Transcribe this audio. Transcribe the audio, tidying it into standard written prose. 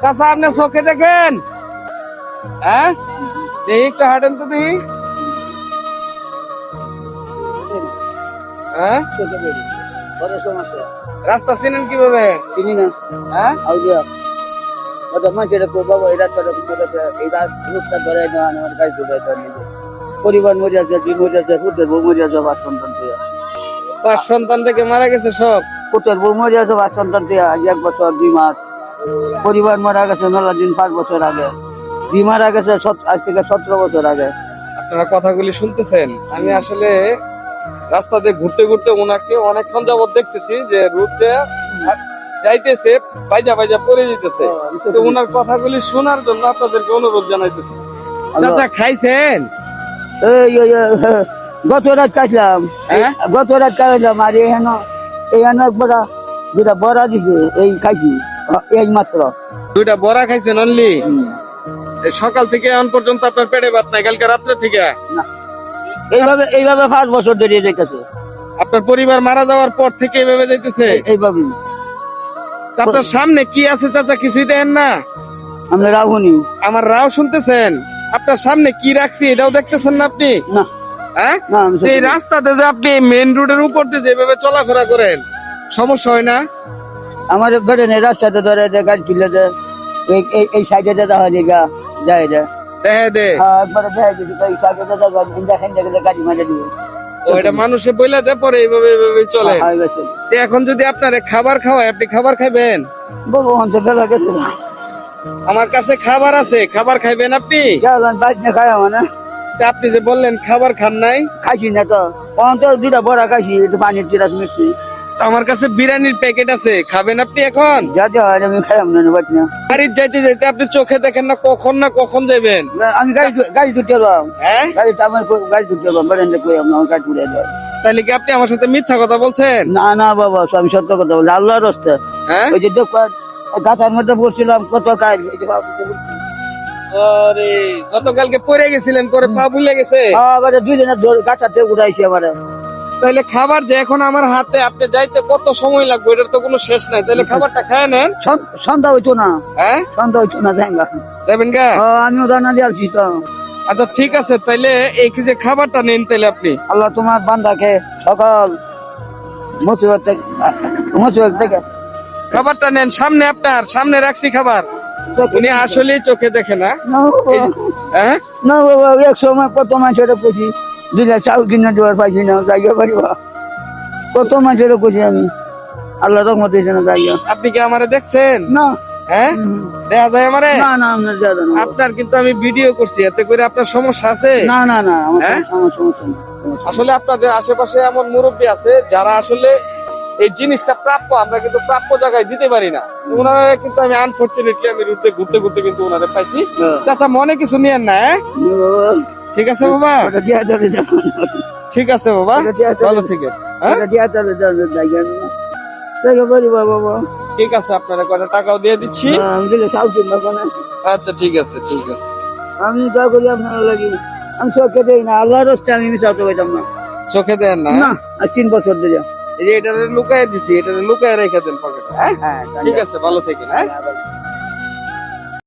চাচা আপনি চোখে দেখেন? হ্যাঁ, দেখি একটু হাঁটেন তো দেখি। হ্যাঁ, বড় সমস্যা। রাস্তা চিনেন কিভাবে? চিনি না। হ্যাঁ, আউলিয়া ওটা মাঝে বাবা এরা চলে এই রূপটা ধরে আমার গাড়ি ধরে পরিবার মরে আছে, দুই মরে আছে, পুতের বউ মরে আছে, 5 সন্তান তুই। 5 সন্তান থেকে মারা গেছে সব। পুতের বউ মরে আছে, 5 সন্তান তুই। আজ 1 বছর 2 মাস। পরিবার মারা গেছে মেলা দিন, 5 বছর আগে। দি মারা গেছে আজ থেকে 17 বছর আগে। আপনারা কথাগুলি শুনতেছেন? আমি আসলে রাস্তা দিয়ে ঘুরতে ঘুরতে ওনাকে অনেকক্ষণ যাবত দেখতেছি যে রুটে যাইতেছে, বাইজা বাইজা পড়ে যেতেছে। তো ওনার কথাগুলি শোনার জন্য আপনাদেরকে অনুরোধ জানাইতেছি। চাচা খাইছেন? গত রাত খাইলাম, হ্যাঁ? গত রাত খাইলাম। আর এখানে বড়া 2টা বড়া দিছে, এই খাইছি এই মাত্র। 2টা বড়া খাইছেন অনলি? সকাল থেকে এখন পর্যন্ত আপনার পেটে ভাত নাই? কালকে রাত্রে থেকে? না, এইভাবে 5 বছর ধরে যাইতেছে। আপনার পরিবার মারা যাওয়ার পর থেকে এইভাবে যাইতেছে? এইভাবে। আপনার সামনে কি আছে চাচা, কিছুই দেখেন না? আমরা রাহুনি। আমার রাও শুনতেছেন? আপনার সামনে কি রাখছি এটাও দেখতেছেন না আপনি? না হ্যাঁ, না, আমি এই রাস্তাতে যে আপনি মেন রোডের উপর দিয়ে যেভাবে চলাফেরা করেন, সমস্যা হয় না? আমার বেড়ে রাস্তাতে ধরে গাড়ি তুলে দেয়, এই সাইডে দেখা দিগা যায় রে। দেখে দে একবারে দেখা দিবি এই সাইডে দেখেন দেখলে গাড়ি মাঝে দিবে। ওইটা মানুষে বইলা দেয় পরে এইভাবে এইভাবে চলে। হয়ে গেছে। তো এখন যদি আপনারে খাবার খাওয়ায়, আপনি খাবার খাইবেন? বলবো হচ্ছে বেলা গেছে। আমার কাছে খাবার আছে, খাবার খাইবেন আপনি? গেলাম বাইক না খাই মানে। তা আপনি যে বললেন খাবার খান নাই? খাইছি না তো, অন্তর 2টা বড়া খাইছি, একটু পানির চিরাস মিশছি। তো আমার কাছে বিরিয়ানির প্যাকেট আছে, খাবেন আপনি এখন? যাতে হয় আমি খাইলাম না বাইক না। বাড়ির যাইতে যাইতে আপনি চোখে দেখেন না কখন যাবেন? আমি গাড়ি তুলতে এলাম। হ্যাঁ, গাড়িটা আমার গাড়ি তুলতে এলাম, বেড়ে কই আমার গাড়ি তুলে দেয়। তাহলে কি আপনি আমার সাথে মিথ্যা কথা বলছেন? না না বাবা, আমি সত্য কথা বলি, আল্লাহর রাস্তা। হ্যাঁ, ওই যে গাছার মধ্যে বসছিলাম, কত কাজ। আরে গতকালকে পড়ে গেছিলেন, পরে পা ভুলে গেছে। আবার 2 দিনের গাছাতে উঠাইছি আমার। তাহলে খাবার যে এখন আমার হাতে, আপনি যাইতে কত সময় লাগবে এটার তো কোনো শেষ নাই। তাহলে খাবারটা খায় নেন। সন্ধ্যা হইতো না, হ্যাঁ, সন্ধ্যা হইতো না, জায়গা যাবেন গা? আমিও রান্না দিয়ে আসছি তো। আচ্ছা ঠিক আছে, তাইলে এই যে খাবারটা নেন তাইলে আপনি। আল্লাহ তোমার বান্দাকে সকল মুসিবত থেকে খাবারটা নেন, সামনে আপনার সামনে রাখছি খাবার। উনি আসলে চোখে দেখে না। না বাবা, হ্যাঁ, না বাবা, এক সময় কত মানুষের কইছি 2 লাখ চাউল কিনে দেওয়ার পাইছি না, জায়গা পারিবা। কত মানুষের কইছি আমি, আল্লাহ রহমত হয়েছে না জায়গা। আপনি কি আমারে দেখছেন? না হ্যাঁ, দেখা যায় আমারে? না না, আপনার জায়গা না। আপনার কিন্তু আমি ভিডিও করছি, এতে করে আপনার সমস্যা আছে? না না না, হ্যাঁ? আমার সমস্যা নেই। আসলে আপনাদের আশেপাশে এমন মুরব্বী আছে যারা আসলে এই জিনিসটা প্রাপ্য, আমরা কিন্তু প্রাপ্য জায়গায় দিতে পারি না। ওনারা কিন্তু আমি আনফরচুনেটলি আমি রুটে ঘুরতে ঘুরতে কিন্তু ওনারা পাইছি। চাচা মনে কিছু নিয়েন না, হ্যাঁ? ঠিক আছে বাবা, ওটা দিয়া চলে যাবো। ঠিক আছে বাবা, ওটা দিয়া চলে ভালো থেকে। হ্যাঁ, ওটা দিয়া চলে যাবো, জায়গা নেই। জায়গা পারিবা বাবা। ঠিক আছে, আপনারা কয়টা টাকাও দিয়ে দিচ্ছি। আমি দিলে চাউল কিনবো না। আচ্ছা ঠিক আছে, ঠিক আছে। আমি যা করি আপনার লাগি, আমি চোখে দেই না, আল্লাহর রাস্তায় আমি মিশাতে পারতাম না। চোখে দেন না? না, আর 3 বছর ধরে। এই যে এটা লুকায় দিছি, এটা লুকায় রেখে দেন পকেটে। হ্যাঁ, হ্যাঁ, ঠিক আছে, ভালো থেকে। হ্যাঁ। হ্যাঁ।